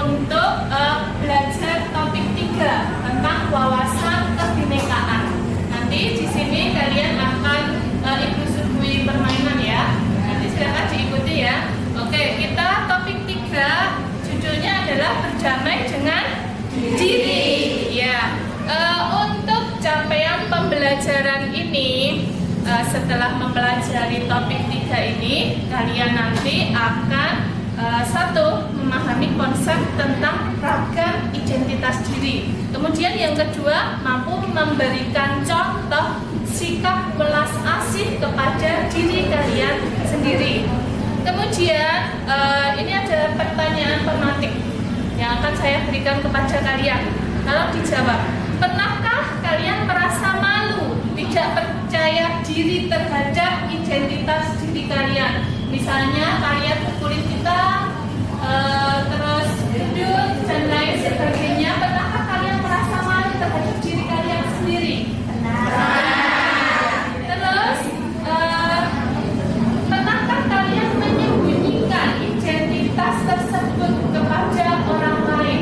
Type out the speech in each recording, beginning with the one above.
untuk belajar topik 3 tentang wawasan kebinekaan. Nanti di sini kalian akan Ibu suguhi permainan ya. Nanti silakan diikuti ya. Oke, kita topik 3 judulnya adalah berdamai dengan diri. Ya, untuk capaian pembelajaran ini, setelah mempelajari topik 3 ini, kalian nanti akan satu, memahami konsep tentang ragam identitas diri. Kemudian yang kedua, mampu memberikan contoh sikap welas asih kepada diri kalian sendiri. Kemudian ini ada pertanyaan pematik yang akan saya berikan kepada kalian. Kalau dijawab, pernahkah kalian merasa malu, tidak percaya diri terhadap identitas diri kalian? Misalnya kalian kulit kita, terus duduk dan lain sebagainya. Pernahkah kalian merasa malu terhadap diri kalian sendiri? Terus pernahkah kalian menyembunyikan identitas tersebut kepada orang lain?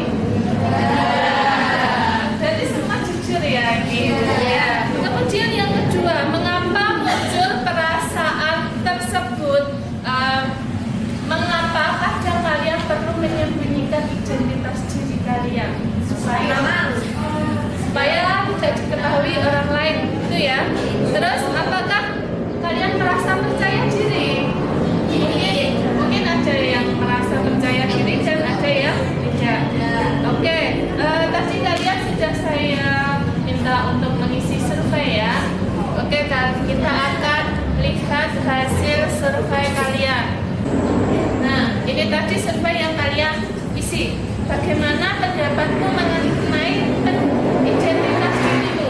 Jadi semua jujur ya, gitu ya. Kemudian yang kedua, mengapa muncul perasaan tersebut? Mengapa kadang kalian perlu menyembunyikan identitas diri kalian supaya tidak diketahui orang lain, itu ya. Terus apakah kalian merasa percaya diri? Mungkin ada yang merasa percaya diri dan ada yang tidak. Oke, tadi kalian sudah saya minta untuk mengisi survei ya. Oke, kita akan lihat hasil survei kalian. Nah, ini tadi survei yang kalian isi. Bagaimana pendapatmu mengenai identitas dirimu?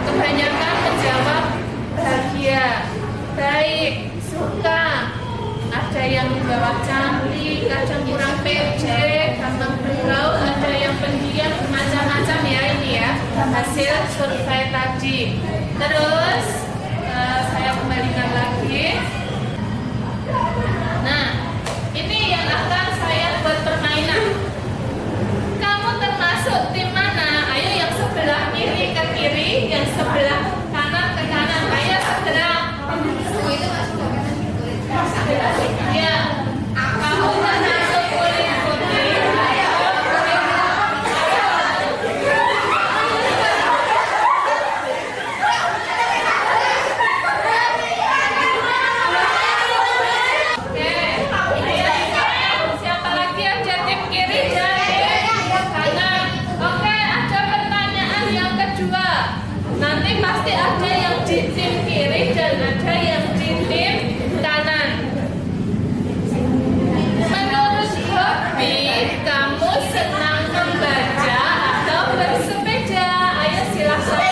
Kebanyakan menjawab bahagia, baik, suka. Ada yang menjawab cantik, kadang kurang pede, gampang bergaul, ada yang pendiam, macam-macam ya ini ya hasil survei tadi. Terus saya kembalikan lagi. Nah, ini yang akan saya buat permainan. Kamu termasuk tim mana? Ayo yang sebelah kiri ke kiri, yang sebelah kanan ke kanan. Ayo segera. Ya, kamu termasuk kulit putih. Nanti pasti ada yang di tim kiri dan ada yang di tim kanan. Menurut hobi, kamu senang membaca atau bersepeda? Ayo silakan.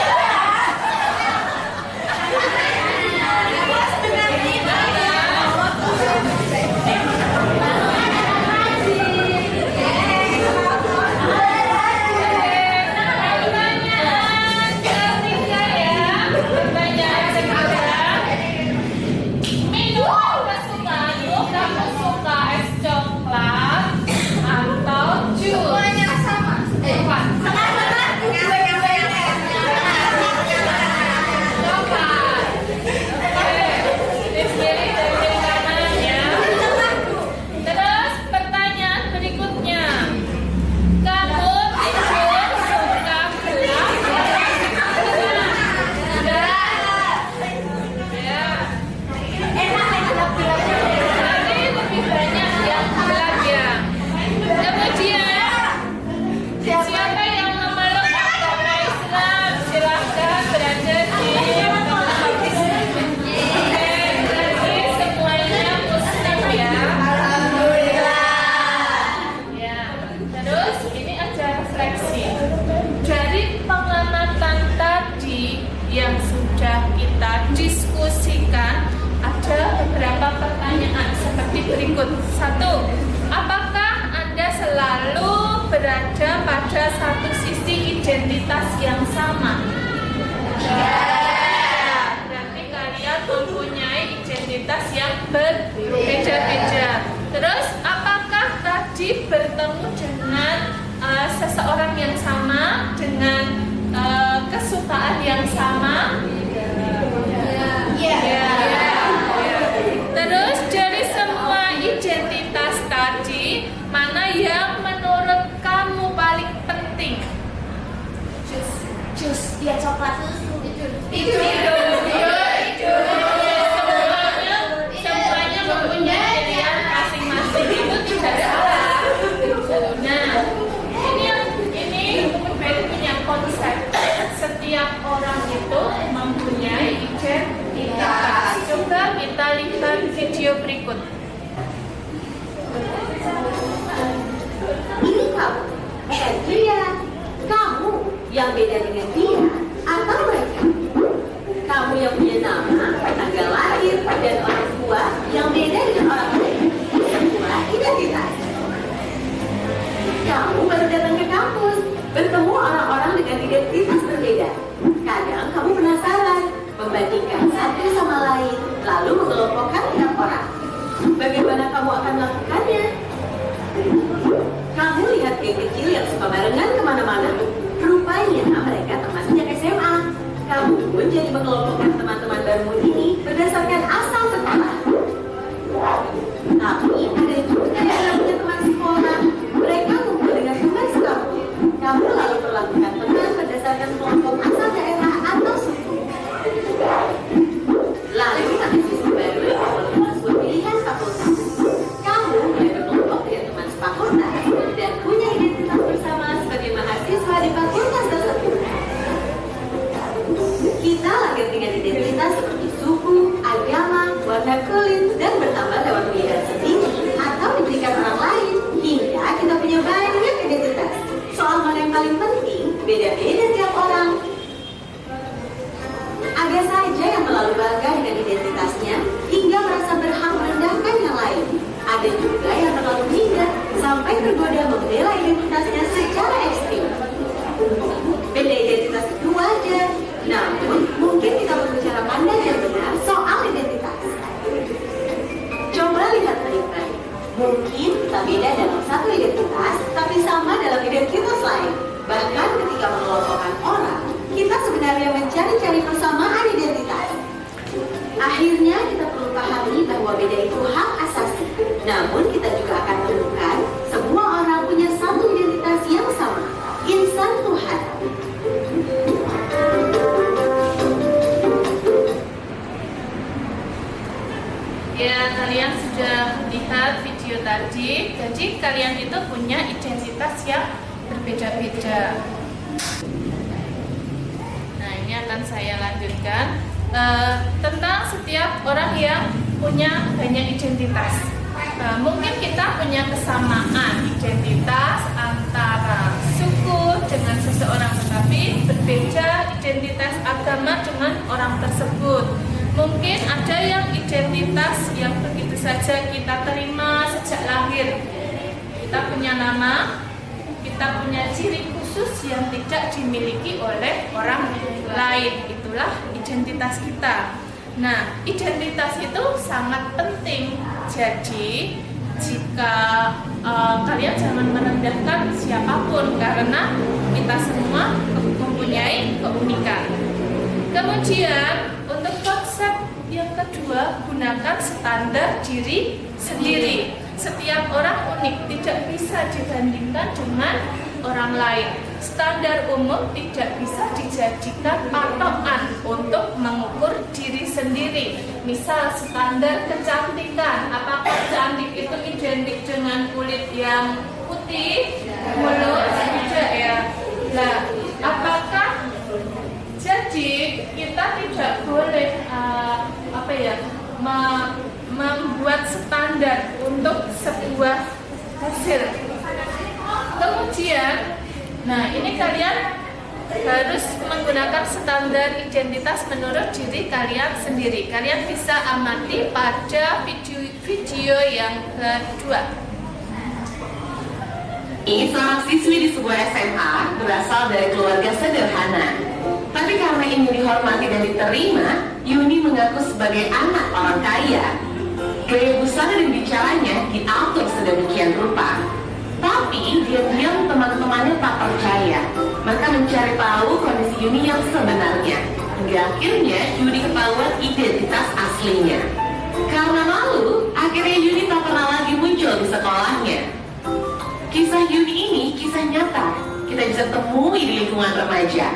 Yang sudah kita diskusikan, ada beberapa pertanyaan seperti berikut. 1. Apakah Anda selalu berada pada satu sisi identitas yang sama? Ya, berarti kalian mempunyai identitas yang berbeda-beda. Terus, apakah tadi bertemu dengan seseorang yang sama dengan kesukaan yang sama? Terus dari semua identitas tadi, mana yang menurut kamu paling penting? Jus, ya coklat itu. Semuanya mempunyai pilihan masing-masing, itu tidak salah. Nah, ini punya konsep. Setiap orang itu mempunyai identitas. Coba kita lihat video berikut. Ini kamu, dia, kamu yang beda dengan dia atau mereka. Kamu yang punya nama, tanggal lahir, dan orang tua yang beda dengan orang lain. Semua identitas. Kamu baru datang ke kampus, bertemu orang-orang dengan identitas berbeda. Kadang kamu penasaran, membandingkan satu sama lain, lalu mengelompokkan tiap orang. Bagaimana kamu akan melakukannya? Kamu lihat geng kecil yang suka barengan kemana-mana. Rupanya mereka teman sejak SMA. Kamu pun jadi mengelompokkan teman-teman barumu ini berdasarkan asal sekolah. Tapi ada juga yang punya teman sekolah. Mereka kumpul dengan teman sekampung. Kamu lalu perlakukan teman berdasarkan kelompok asal daerah atau suku. Lalu mahasiswa baru menemukan sebuah pilihan fakultas. Kamu mulai berkelompok dengan teman sefakultas dan punya identitas bersama sebagai mahasiswa di fakultas tersebut. Kita lahir dengan identitas seperti suku, agama, warna kulit, dan bertambah lewat pilihan sendiri atau diberikan orang lain hingga kita punya banyak identitas. Soal mana yang paling penting, beda-beda tiap orang. Ada saja yang terlalu bangga dengan identitasnya hingga merasa berhak merendahkan yang lain. Ada juga yang terlalu minder sampai tergoda membela identitasnya secara ekstrim. Beda identitas itu wajar, namun mungkin kita perlu cara pandang yang benar soal identitas. Coba lihat baik-baik. Mungkin kita beda dalam satu identitas, tapi sama dalam identitas lain. Bahkan ketika mengelompokkan orang, kita sebenarnya mencari-cari persamaan identitas. Akhirnya kita perlu pahami bahwa beda itu hak asasi. Namun kita juga akan menemukan semua orang punya satu identitas yang sama, insan Tuhan. Ya, kalian sudah lihat video tadi. Jadi kalian itu punya identitas yang berbeda-beda. Nah, ini akan saya lanjutkan tentang setiap orang yang punya banyak identitas. Mungkin kita punya kesamaan identitas antara suku dengan seseorang, tetapi berbeda identitas agama dengan orang tersebut. Mungkin ada yang identitas yang begitu saja kita terima sejak lahir. Kita punya nama, kita punya ciri khusus yang tidak dimiliki oleh orang lain. Itulah identitas kita. Nah, identitas itu sangat penting. Jadi, jika kalian jangan merendahkan siapapun, karena kita semua mempunyai keunikan. Kemudian, untuk konsep yang kedua, gunakan standar diri sendiri. Setiap orang unik, tidak bisa dibandingkan dengan orang lain. Standar umum tidak bisa dijadikan patokan untuk mengukur diri sendiri. Misal standar kecantikan, apakah cantik itu identik dengan kulit yang putih, mulus, tidak ya? Nah, apakah jadi kita tidak boleh membuat standar untuk sebuah hasil. Kemudian, nah ini kalian harus menggunakan standar identitas menurut diri kalian sendiri. Kalian bisa amati pada video yang kedua. Ini seorang siswi di sebuah SMA berasal dari keluarga sederhana. Tapi karena ingin dihormati dan diterima, Yuni mengaku sebagai anak orang kaya. Gaya busana dan bicaranya diatur sedemikian rupa. Tapi diam-diam teman-temannya tak maka mencari tahu kondisi Yuni yang sebenarnya. Hingga akhirnya Yuni ketahuan identitas aslinya. Karena malu, akhirnya Yuni tak pernah lagi muncul di sekolahnya. Kisah Yuni ini kisah nyata, kita bisa temui di lingkungan remaja.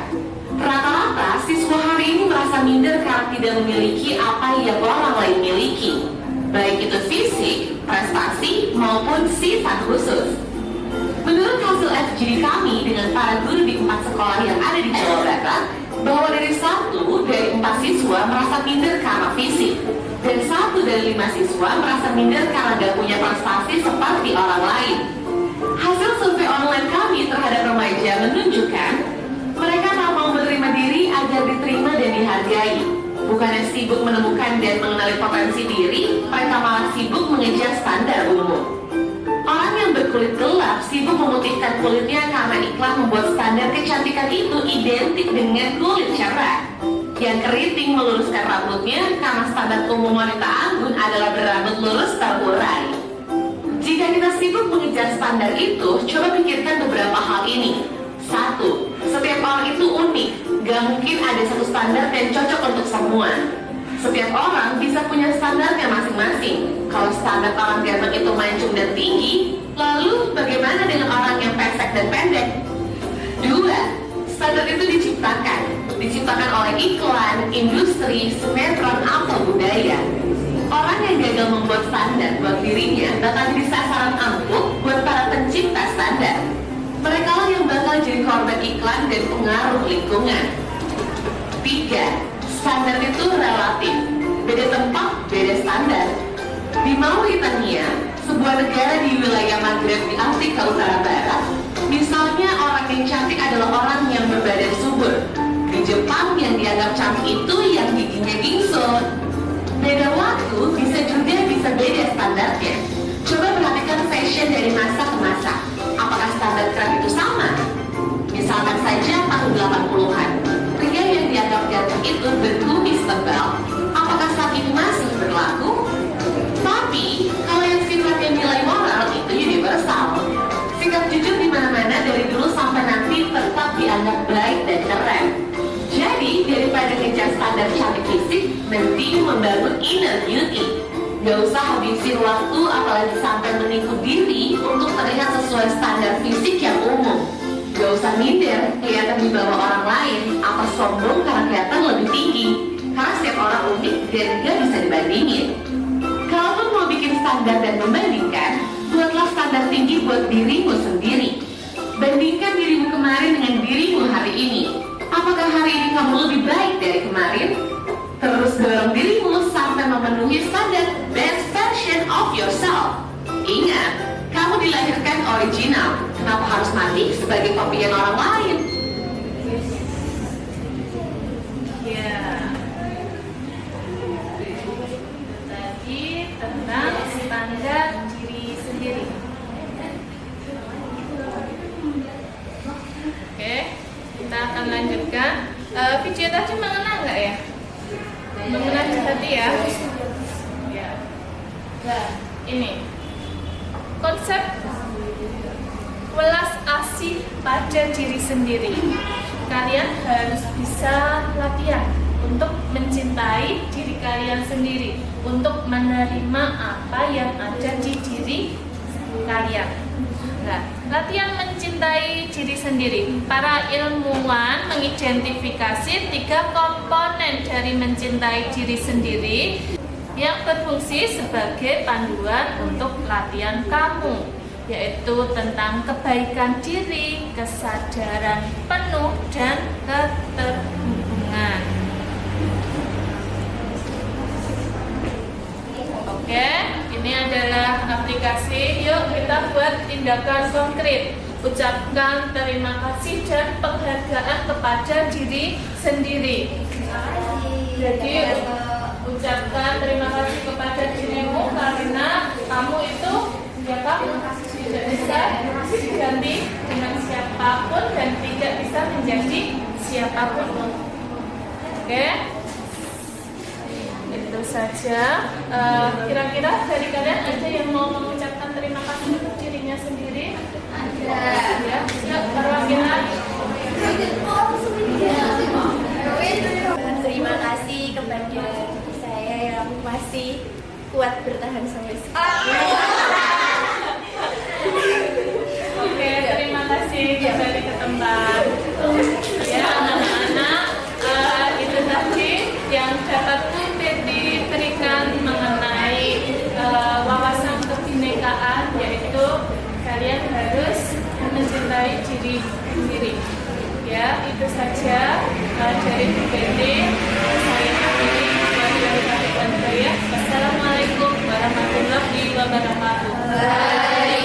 Rata-rata siswa hari ini merasa minder karena tidak memiliki apa yang orang lain miliki, baik itu fisik, prestasi, maupun sifat khusus. Menurut hasil FGD kami dengan para guru di 4 sekolah yang ada di Jawa Barat, bahwa dari 1 dari 4 siswa merasa minder karena fisik, dan 1 dari 5 siswa merasa minder karena gak punya prestasi seperti orang lain. Hasil survei online kami terhadap remaja menunjukkan mereka tak mau menerima diri agar diterima dan dihargai. Bukannya sibuk menemukan dan mengenali potensi diri, mereka malah sibuk mengejar standar umum. Orang yang berkulit gelap sibuk memutihkan kulitnya karena iklan membuat standar kecantikan itu identik dengan kulit cerah. Yang keriting meluruskan rambutnya karena standar umum wanita anggun adalah berambut lurus terurai. Jika kita sibuk mengejar standar itu, coba pikirkan beberapa hal ini. 1. Setiap orang itu unik, gak mungkin ada satu standar yang cocok untuk semua. Setiap orang bisa punya standarnya masing-masing. Kalau standar orang ganteng itu mancung dan tinggi, lalu bagaimana dengan orang yang pesek dan pendek? 2. Standar itu diciptakan oleh iklan, industri, sinetron, atau budaya. Orang yang gagal membuat standar buat dirinya bakal jadi sasaran empuk buat para pencipta standar. Mereka lah yang bakal jadi korban iklan dan pengaruh lingkungan. 3. Standar itu relatif. Beda tempat, beda standar. Di Mauritania, sebuah negara di wilayah Maghreb di Afrika Utara Barat, misalnya orang yang cantik adalah orang yang berbadan subur. Di Jepang yang dianggap cantik itu yang giginya gingsul. Beda waktu bisa beda standarnya. Coba perhatikan fashion dari masa ke masa. Apakah standar tren itu sama? Misalkan saja tahun 80-an, pria yang dianggap ganteng itu berkumis tebal. Apakah saat ini masih berlaku? Tapi kalau yang sifatnya nilai moral itu universal. Sikap jujur di mana-mana dari dulu sampai nanti tetap dianggap baik dan keren. Jadi daripada ngejar standar cantik fisik, mending membangun inner beauty. Gak usah habisin waktu apalagi sampai menipu diri untuk terlihat sesuai standar fisik yang umum. Gak usah minder kelihatan di bawah orang lain atau sombong karena kelihatan lebih tinggi. Karena setiap orang unik dan gak bisa dibandingin. Kalaupun mau bikin standar dan membandingkan, buatlah standar tinggi buat dirimu sendiri. Bandingkan dirimu kemarin dengan dirimu hari ini. Apakah hari ini kamu lebih baik dari kemarin? Terus dorong dirimu sampai memenuhi standar best version of yourself. Ingat, kamu dilahirkan original. Kenapa harus mati sebagai kopian orang lain? Ya. Tadi tentang standar diri sendiri. Oke, kita akan lanjutkan. Video tadi mengena nggak ya? Mengena di hati ya? Ya. Nah, ini konsep welas asih pada diri sendiri. Kalian harus bisa latihan untuk mencintai diri kalian sendiri, untuk menerima apa yang ada di diri kalian. Nah, latihan mencintai diri sendiri. Para ilmuwan mengidentifikasi 3 komponen dari mencintai diri sendiri yang berfungsi sebagai panduan untuk latihan kamu, yaitu tentang kebaikan diri, kesadaran penuh, dan keterhubungan. Oke, ini adalah aplikasi. Yuk kita buat tindakan konkret. Ucapkan terima kasih dan penghargaan kepada diri sendiri. Jadi ucapkan terima kasih kepada dirimu karena kamu itu ya kamu tidak bisa diganti dengan siapapun dan tidak bisa menjadi siapapun. Oke, itu saja. Kira-kira dari kalian ada yang mau mengucapkan terima kasih untuk dirinya sendiri? Ada. Ya, perwakilan. kuat bertahan sampai sekarang. Oke, terima kasih kembali ke tempat. Ya, anak-anak, itu tadi yang dapat diberikan mengenai wawasan kebinekaan, yaitu kalian harus mencintai diri sendiri. Ya, itu saja dari BPT. Saya akhiri. Wassalamualaikum warahmatullahi wabarakatuh.